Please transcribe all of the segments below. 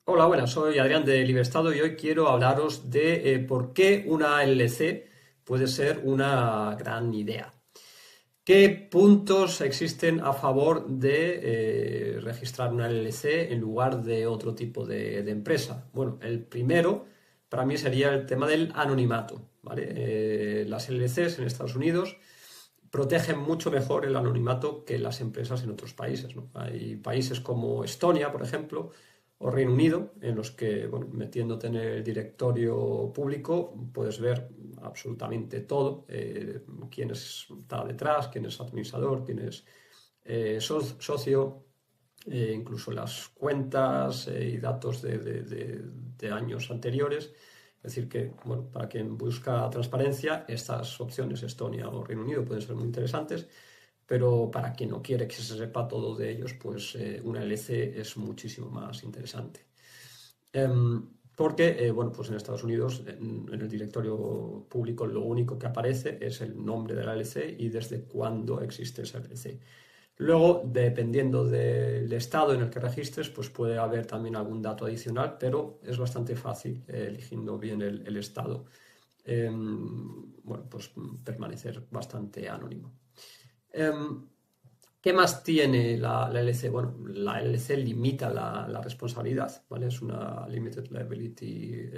Hola, buenas, soy Adrián de Liberestado y hoy quiero hablaros de por qué una LLC puede ser una gran idea. ¿Qué puntos existen a favor de registrar una LLC en lugar de otro tipo de empresa? Bueno, el primero para mí sería el tema del anonimato, ¿vale? Las LLCs en Estados Unidos protegen mucho mejor el anonimato que las empresas en otros países, ¿no? Hay países como Estonia, por ejemplo, o Reino Unido, en los que, bueno, metiéndote en el directorio público puedes ver absolutamente todo, quién está detrás, quién es administrador, quién es socio, incluso las cuentas y datos de años anteriores. Es decir, que bueno, para quien busca transparencia, estas opciones, Estonia o Reino Unido, pueden ser muy interesantes, pero para quien no quiere que se sepa todo de ellos, pues una LC es muchísimo más interesante. Porque, bueno, pues en Estados Unidos, en el directorio público, lo único que aparece es el nombre de la LC y desde cuándo existe esa LC. Luego, dependiendo del estado en el que registres, pues puede haber también algún dato adicional, pero es bastante fácil, eligiendo bien el estado, bueno, pues permanecer bastante anónimo. Em, ¿Qué más tiene la LC? Bueno, la LC limita la responsabilidad, ¿vale? Es una Limited Liability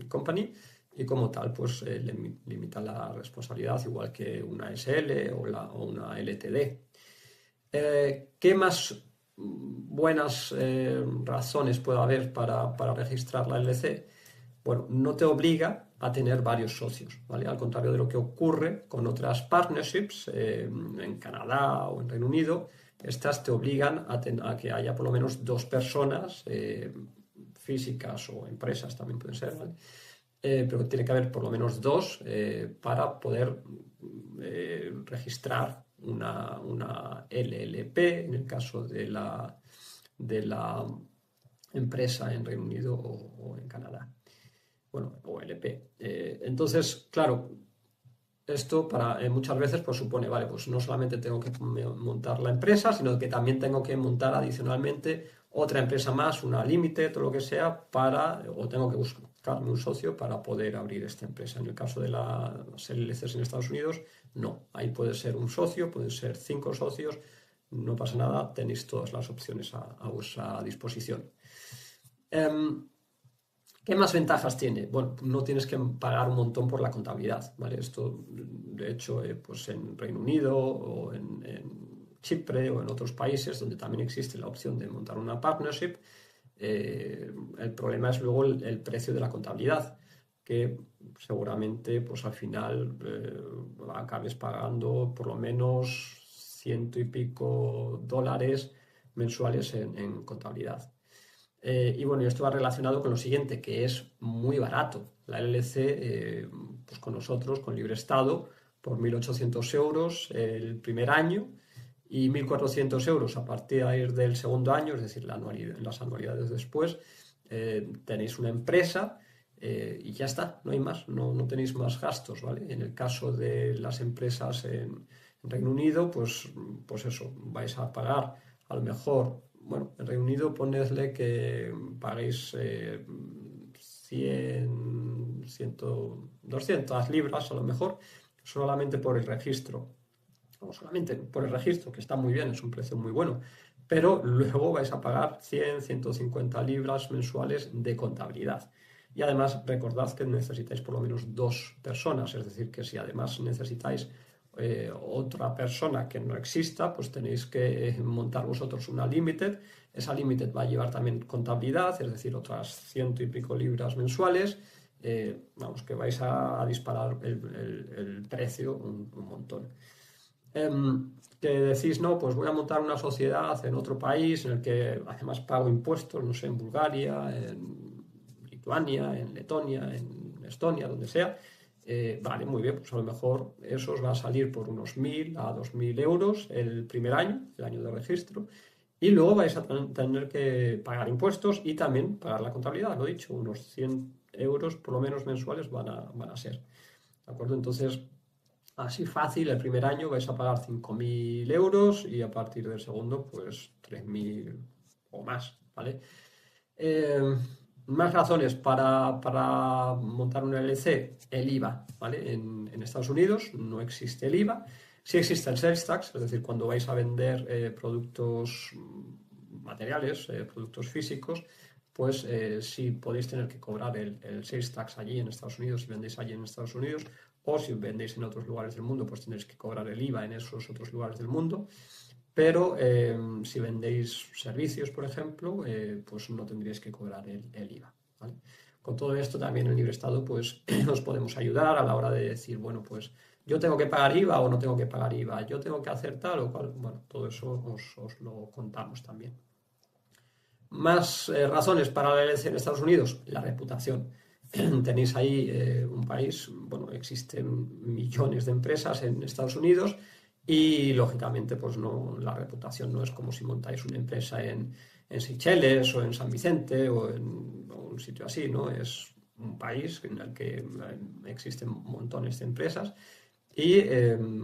Company y como tal, pues limita la responsabilidad, igual que una SL o una LTD. ¿Qué más buenas razones puede haber para registrar la LLC? Bueno, no te obliga a tener varios socios, ¿vale? Al contrario de lo que ocurre con otras partnerships en Canadá o en Reino Unido, estas te obligan a que haya por lo menos dos personas, físicas o empresas también pueden ser, ¿vale? Pero tiene que haber por lo menos dos para poder registrar una LLP en el caso de la empresa en Reino Unido o en Canadá. Bueno, o LP. Entonces, claro, esto muchas veces pues supone, vale, pues no solamente tengo que montar la empresa, sino que también tengo que montar adicionalmente otra empresa más, una limited o lo que sea, o tengo que buscarme un socio para poder abrir esta empresa. En el caso de las LLCs en Estados Unidos, no. Ahí puede ser un socio, pueden ser cinco socios, no pasa nada, tenéis todas las opciones a vuestra disposición. Em, ¿Qué más ventajas tiene? Bueno, no tienes que pagar un montón por la contabilidad, ¿vale? Esto, de hecho, pues en Reino Unido o en Chipre o en otros países donde también existe la opción de montar una partnership, el problema es luego el precio de la contabilidad, que seguramente pues al final acabes pagando por lo menos ciento y pico dólares mensuales en contabilidad. Y bueno, y esto va relacionado con lo siguiente, que es muy barato. La LLC, pues con nosotros, con Libre Estado, por 1.800 euros el primer año y 1.400 euros a partir del segundo año, es decir, las anualidades después, tenéis una empresa y ya está, no hay más, no tenéis más gastos, ¿vale? En el caso de las empresas en Reino Unido, pues eso, vais a pagar a lo mejor, bueno, en Reino Unido ponedle que paguéis 100, 100, 200 libras a lo mejor, solamente por el registro o solamente por el registro, que está muy bien, es un precio muy bueno, pero luego vais a pagar 100, 150 libras mensuales de contabilidad. Y además recordad que necesitáis por lo menos dos personas, es decir, que si además necesitáis otra persona que no exista, pues tenéis que montar vosotros una limited. Esa limited va a llevar también contabilidad, es decir, otras ciento y pico libras mensuales. Vamos, que vais a disparar el precio un montón. Que decís, no, pues voy a montar una sociedad en otro país en el que además pago impuestos, no sé, en Bulgaria, en Lituania, en Letonia, en Estonia, donde sea. Vale, muy bien, pues a lo mejor eso os va a salir por unos 1.000 a 2.000 euros el primer año, el año de registro, y luego vais a tener que pagar impuestos y también pagar la contabilidad, lo he dicho, unos 100 euros por lo menos mensuales van a ser. ¿De acuerdo? Entonces, así fácil, el primer año vais a pagar 5.000 euros y a partir del segundo, pues 3.000 o más, ¿vale? Más razones para montar una LLC, el IVA, ¿vale? En Estados Unidos no existe el IVA. Sí existe el sales tax, es decir, cuando vais a vender productos materiales, productos físicos, pues sí podéis tener que cobrar el sales tax allí en Estados Unidos si vendéis allí en Estados Unidos, o si vendéis en otros lugares del mundo, pues tendréis que cobrar el IVA en esos otros lugares del mundo. Pero si vendéis servicios, por ejemplo, pues no tendríais que cobrar el IVA, ¿vale? Con todo esto también en Libre Estado pues os podemos ayudar a la hora de decir, bueno, pues yo tengo que pagar IVA o no tengo que pagar IVA, yo tengo que hacer tal o cual, bueno, todo eso os lo contamos también. Más razones para la LLC en Estados Unidos, la reputación. Tenéis ahí un país, bueno, existen millones de empresas en Estados Unidos y lógicamente pues no, la reputación no es como si montáis una empresa en Seychelles o en San Vicente o en un sitio así, ¿no? Es un país en el que existen montones de empresas y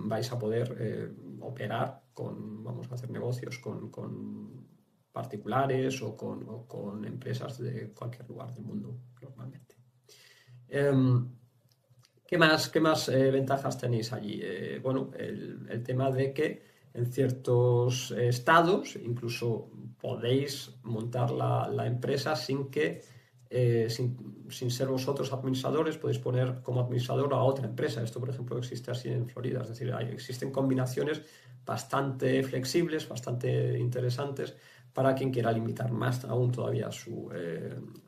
vais a poder operar vamos a hacer negocios con particulares o con empresas de cualquier lugar del mundo normalmente. Em, ¿Qué más ventajas tenéis allí? Bueno, el tema de que en ciertos estados incluso podéis montar la empresa sin ser vosotros administradores, podéis poner como administrador a otra empresa. Esto, por ejemplo, existe así en Florida. Es decir, existen combinaciones bastante flexibles, bastante interesantes para quien quiera limitar más aún todavía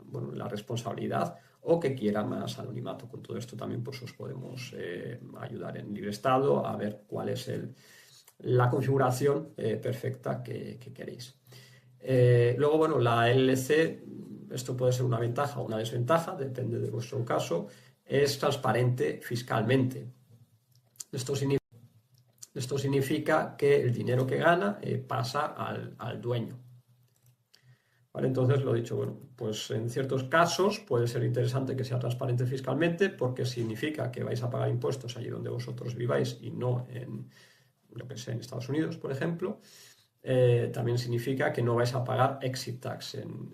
bueno, la responsabilidad o que quiera más anonimato. Con todo esto también pues, os podemos ayudar en Libre Estado a ver cuál es la configuración perfecta que queréis. Luego, bueno, la LLC, esto puede ser una ventaja o una desventaja, depende de vuestro caso, es transparente fiscalmente. Esto significa que el dinero que gana pasa al dueño. ¿Vale? Entonces, lo dicho, bueno, pues en ciertos casos puede ser interesante que sea transparente fiscalmente porque significa que vais a pagar impuestos allí donde vosotros viváis y no en, lo que sea, en Estados Unidos, por ejemplo. También significa que no vais a pagar exit tax en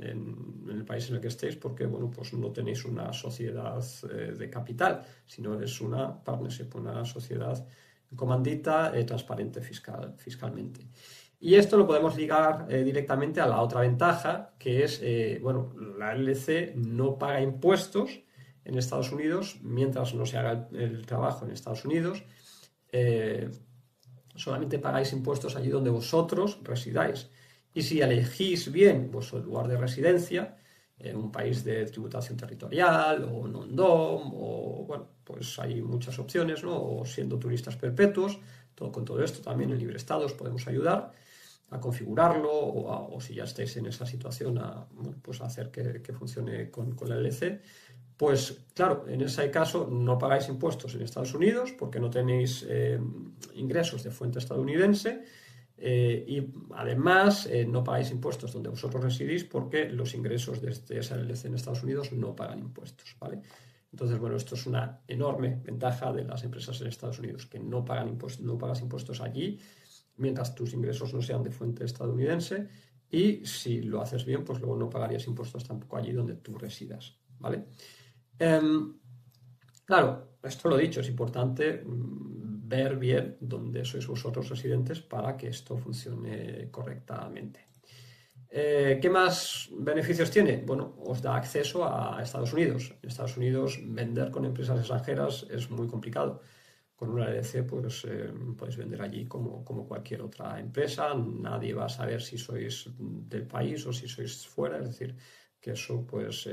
el país en el que estéis porque, bueno, pues no tenéis una sociedad de capital, sino es una partnership, una sociedad comandita transparente fiscalmente. Y esto lo podemos ligar directamente a la otra ventaja, que es, bueno, la LLC no paga impuestos en Estados Unidos mientras no se haga el trabajo en Estados Unidos. Solamente pagáis impuestos allí donde vosotros residáis. Y si elegís bien vuestro lugar de residencia, en un país de tributación territorial o non-dom, o bueno, pues hay muchas opciones, ¿no? O siendo turistas perpetuos, con todo esto también en Libre Estado os podemos ayudar a configurarlo o si ya estáis en esa situación bueno, pues a hacer que funcione con la LLC. Pues claro, en ese caso no pagáis impuestos en Estados Unidos porque no tenéis ingresos de fuente estadounidense y además no pagáis impuestos donde vosotros residís porque los ingresos de esa LLC en Estados Unidos no pagan impuestos, ¿vale? Entonces, bueno, esto es una enorme ventaja de las empresas en Estados Unidos, que no pagan impuestos, no pagas impuestos allí mientras tus ingresos no sean de fuente estadounidense y si lo haces bien, pues luego no pagarías impuestos tampoco allí donde tú residas, ¿vale? Claro, esto lo he dicho, es importante ver bien dónde sois vosotros residentes para que esto funcione correctamente. ¿Qué más beneficios tiene? Bueno, os da acceso a Estados Unidos. En Estados Unidos vender con empresas extranjeras es muy complicado. Con una LLC pues podéis vender allí como cualquier otra empresa. Nadie va a saber si sois del país o si sois fuera. Es decir, que eso pues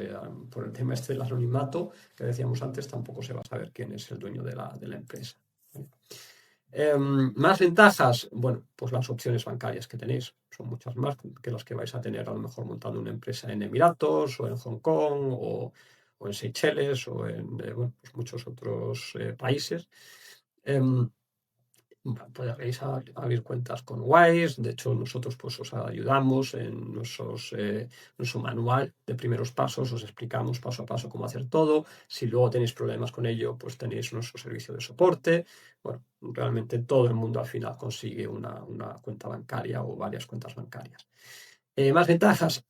por el tema este del anonimato que decíamos antes tampoco se va a saber quién es el dueño de la empresa. Más ventajas, bueno, pues las opciones bancarias que tenéis son muchas más que las que vais a tener a lo mejor montando una empresa en Emiratos o en Hong Kong o en Seychelles o en bueno, pues muchos otros países. Em, Podréis abrir cuentas con Wise. De hecho, nosotros pues os ayudamos en nuestro manual de primeros pasos, os explicamos paso a paso cómo hacer todo. Si luego tenéis problemas con ello, pues tenéis nuestro servicio de soporte. Bueno, realmente todo el mundo al final consigue una cuenta bancaria o varias cuentas bancarias. Más ventajas,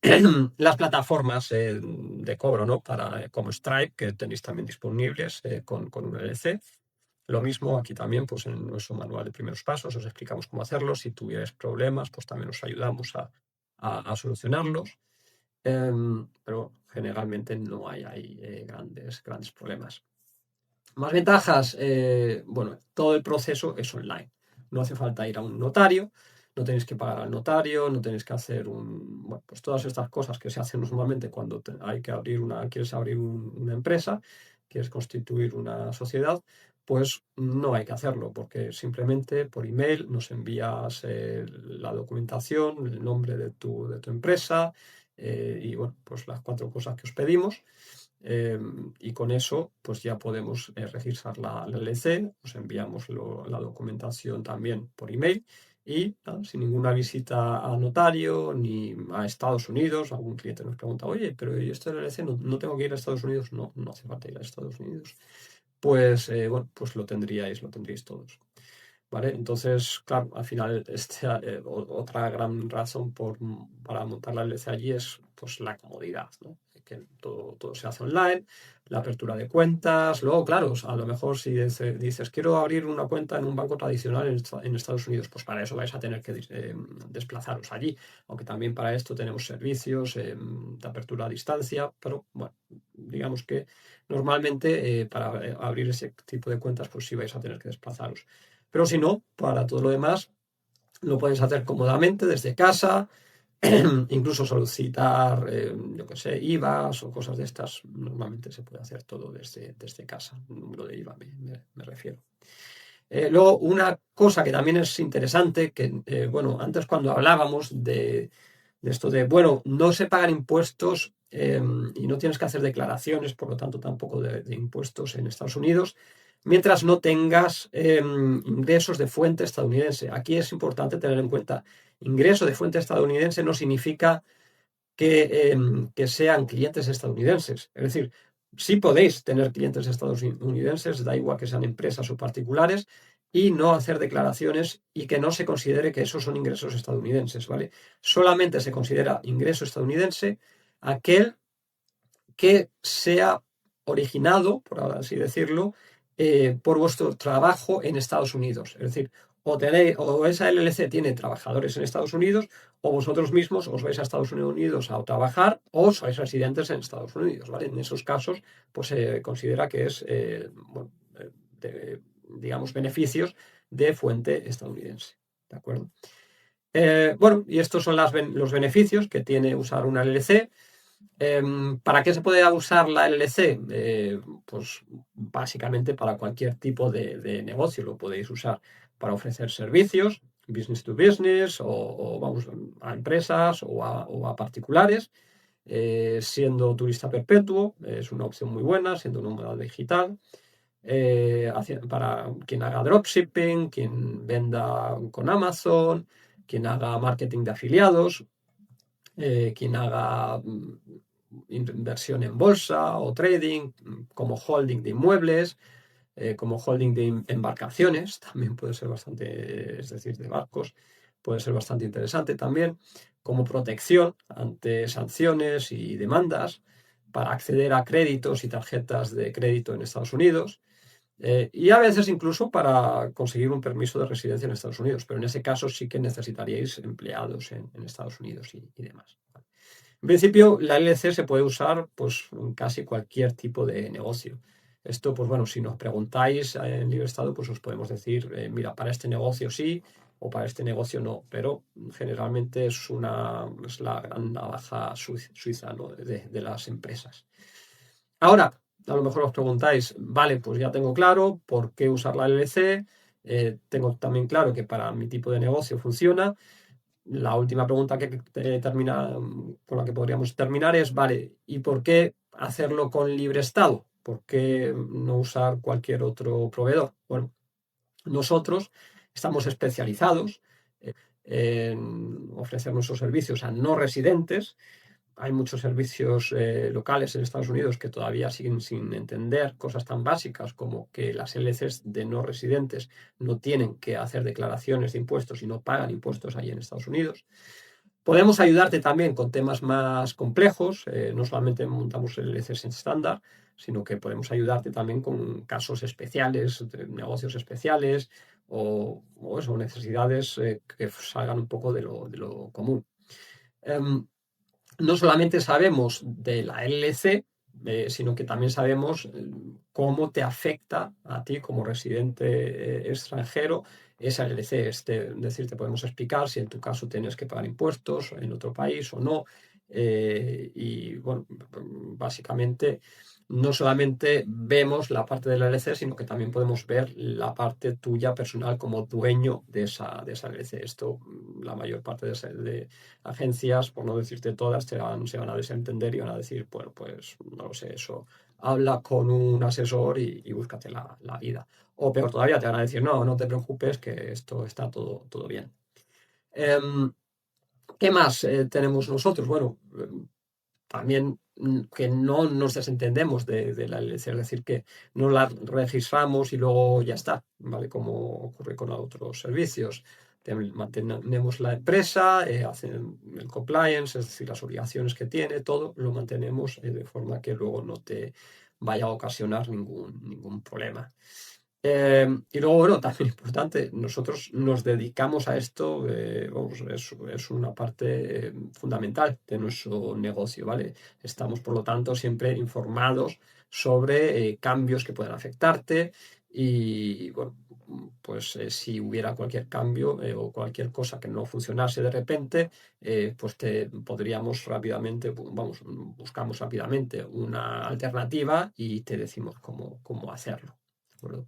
las plataformas de cobro, ¿no? Como Stripe, que tenéis también disponibles con un LLC. Lo mismo aquí también, pues en nuestro manual de primeros pasos os explicamos cómo hacerlo. Si tuvierais problemas, pues también os ayudamos a solucionarlos. Pero generalmente no hay ahí grandes problemas. Más ventajas, bueno, todo el proceso es online. No hace falta ir a un notario, no tenéis que pagar al notario, no tenéis que hacer bueno, pues todas estas cosas que se hacen normalmente cuando hay que quieres abrir una empresa, quieres constituir una sociedad, pues no hay que hacerlo, porque simplemente por email nos envías la documentación, el nombre de tu empresa y bueno, pues las 4 cosas que os pedimos. Y con eso, pues ya podemos registrar la LLC, os enviamos la documentación también por email y nada, sin ninguna visita a notario ni a Estados Unidos. Algún cliente nos pregunta, oye, pero ¿y esto de LLC no tengo que ir a Estados Unidos? No, no hace falta ir a Estados Unidos. Pues bueno, pues lo tendríais todos. ¿Vale? Entonces, claro, al final otra gran razón para montar la LLC allí es pues la comodidad, ¿no? Que todo se hace online, la apertura de cuentas. Luego, claro, a lo mejor si dices quiero abrir una cuenta en un banco tradicional en Estados Unidos, pues para eso vais a tener que desplazaros allí, aunque también para esto tenemos servicios de apertura a distancia, pero bueno, digamos que normalmente para abrir ese tipo de cuentas, pues sí vais a tener que desplazaros. Pero si no, para todo lo demás, lo puedes hacer cómodamente desde casa, incluso solicitar, yo qué sé, IVAs o cosas de estas. Normalmente se puede hacer todo desde casa, un número de IVA me refiero. Luego, una cosa que también es interesante, que, bueno, antes cuando hablábamos de esto de, bueno, no se pagan impuestos y no tienes que hacer declaraciones, por lo tanto tampoco de impuestos en Estados Unidos, mientras no tengas ingresos de fuente estadounidense. Aquí es importante tener en cuenta, ingreso de fuente estadounidense no significa que sean clientes estadounidenses. Es decir, sí podéis tener clientes estadounidenses, da igual que sean empresas o particulares, y no hacer declaraciones y que no se considere que esos son ingresos estadounidenses, ¿vale? Solamente se considera ingreso estadounidense aquel que sea originado, por así decirlo, por vuestro trabajo en Estados Unidos. Es decir, o esa LLC tiene trabajadores en Estados Unidos, o vosotros mismos os vais a Estados Unidos a trabajar, o sois residentes en Estados Unidos, ¿vale? En esos casos, pues se considera que es, bueno, digamos, beneficios de fuente estadounidense, ¿de acuerdo? Bueno, y estos son los beneficios que tiene usar una LLC. ¿Para qué se puede usar la LLC? Pues básicamente para cualquier tipo de negocio lo podéis usar para ofrecer servicios, business to business, o vamos a empresas o a particulares. Siendo turista perpetuo, es una opción muy buena, siendo nómada digital. Para quien haga dropshipping, quien venda con Amazon, quien haga marketing de afiliados, quien haga inversión en bolsa o trading, como holding de inmuebles, como holding de embarcaciones, también puede ser bastante, es decir, de barcos, puede ser bastante interesante también, como protección ante sanciones y demandas para acceder a créditos y tarjetas de crédito en Estados Unidos. Y a veces incluso para conseguir un permiso de residencia en Estados Unidos, pero en ese caso sí que necesitaríais empleados en Estados Unidos y demás. En principio, la LLC se puede usar pues, en casi cualquier tipo de negocio. Esto, pues bueno, si nos preguntáis en libre estado, pues os podemos decir, mira, para este negocio sí o para este negocio no, pero generalmente es la gran navaja suiza, ¿no? de las empresas. Ahora, a lo mejor os preguntáis, vale, pues ya tengo claro por qué usar la LLC, tengo también claro que para mi tipo de negocio funciona. La última pregunta con la que podríamos terminar es, vale, ¿y por qué hacerlo con libre estado? ¿Por qué no usar cualquier otro proveedor? Bueno, nosotros estamos especializados en ofrecer nuestros servicios a no residentes. Hay muchos servicios locales en Estados Unidos que todavía siguen sin entender cosas tan básicas como que las LCs de no residentes no tienen que hacer declaraciones de impuestos y no pagan impuestos allí en Estados Unidos. Podemos ayudarte también con temas más complejos, no solamente montamos el LLCs estándar, sino que podemos ayudarte también con casos especiales, negocios especiales o eso, necesidades que salgan un poco de lo común. No solamente sabemos de la LLC, sino que también sabemos cómo te afecta a ti como residente extranjero esa LLC. Es decir, te podemos explicar si en tu caso tienes que pagar impuestos en otro país o no. Y bueno, básicamente no solamente vemos la parte de la LLC, sino que también podemos ver la parte tuya personal como dueño de esa LLC. Esto, la mayor parte de agencias, por no decirte todas, se van a desentender y van a decir, bueno, pues no lo sé, eso, habla con un asesor y búscate la vida. O peor todavía, te van a decir, no, no te preocupes, que esto está todo bien. ¿Qué más tenemos nosotros? Bueno, también que no nos desentendemos de la LLC, es decir, que no la registramos y luego ya está, ¿vale? Como ocurre con otros servicios. Mantenemos la empresa, hacen el compliance, es decir, las obligaciones que tiene, todo lo mantenemos de forma que luego no te vaya a ocasionar ningún problema. Y luego, bueno, también importante, nosotros nos dedicamos a esto, vamos, es una parte fundamental de nuestro negocio, ¿vale? Estamos, por lo tanto, siempre informados sobre cambios que puedan afectarte y, bueno, pues si hubiera cualquier cambio o cualquier cosa que no funcionase de repente, pues te podríamos rápidamente, vamos, buscamos rápidamente una alternativa y te decimos cómo hacerlo. ¿De acuerdo?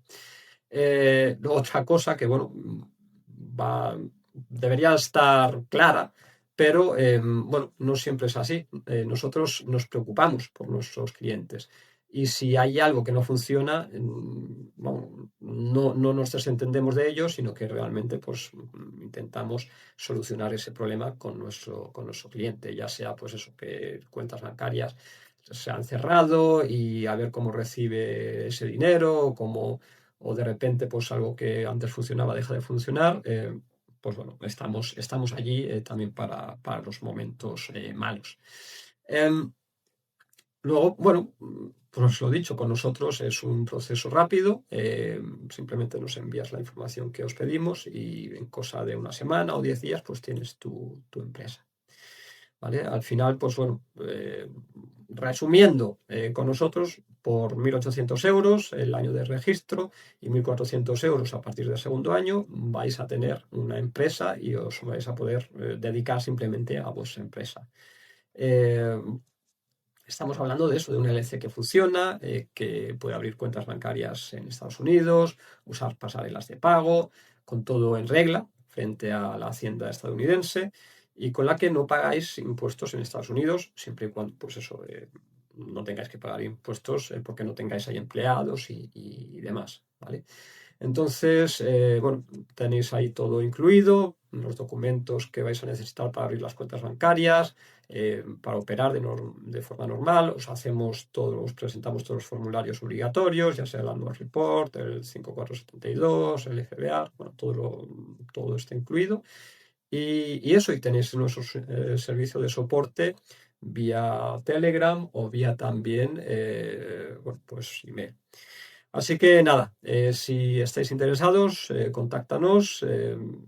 Otra cosa que, bueno, debería estar clara, pero bueno, no siempre es así. Nosotros nos preocupamos por nuestros clientes y si hay algo que no funciona, bueno, no nos desentendemos de ello, sino que realmente pues, intentamos solucionar ese problema con nuestro cliente, ya sea pues eso, que cuentas bancarias se han cerrado y a ver cómo recibe ese dinero, o de repente pues algo que antes funcionaba deja de funcionar, pues bueno, estamos allí también para los momentos malos. Luego, bueno, pues lo dicho, con nosotros es un proceso rápido, simplemente nos envías la información que os pedimos y en cosa de una semana o 10 días pues tienes tu empresa. ¿Vale? Al final, pues bueno, resumiendo, con nosotros por 1.800 euros el año de registro y 1.400 euros a partir del segundo año vais a tener una empresa y os vais a poder dedicar simplemente a vuestra empresa. Estamos hablando de eso, de una LC que funciona, que puede abrir cuentas bancarias en Estados Unidos, usar pasarelas de pago, con todo en regla frente a la hacienda estadounidense y con la que no pagáis impuestos en Estados Unidos, siempre y cuando, pues eso, no tengáis que pagar impuestos porque no tengáis ahí empleados y demás, ¿vale? Entonces, bueno, tenéis ahí todo incluido, los documentos que vais a necesitar para abrir las cuentas bancarias, para operar de forma normal. Os presentamos todos los formularios obligatorios, ya sea el Annual Report, el 5472, el FBA, bueno, todo está incluido. Y eso, y tenéis nuestro servicio de soporte vía Telegram o vía también, bueno, pues email. Así que nada, si estáis interesados, contáctanos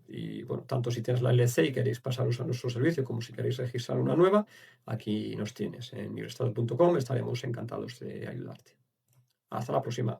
y bueno, tanto si tienes la LC y queréis pasaros a nuestro servicio como si queréis registrar una nueva, aquí nos tienes en migrestado.com, estaremos encantados de ayudarte. Hasta la próxima.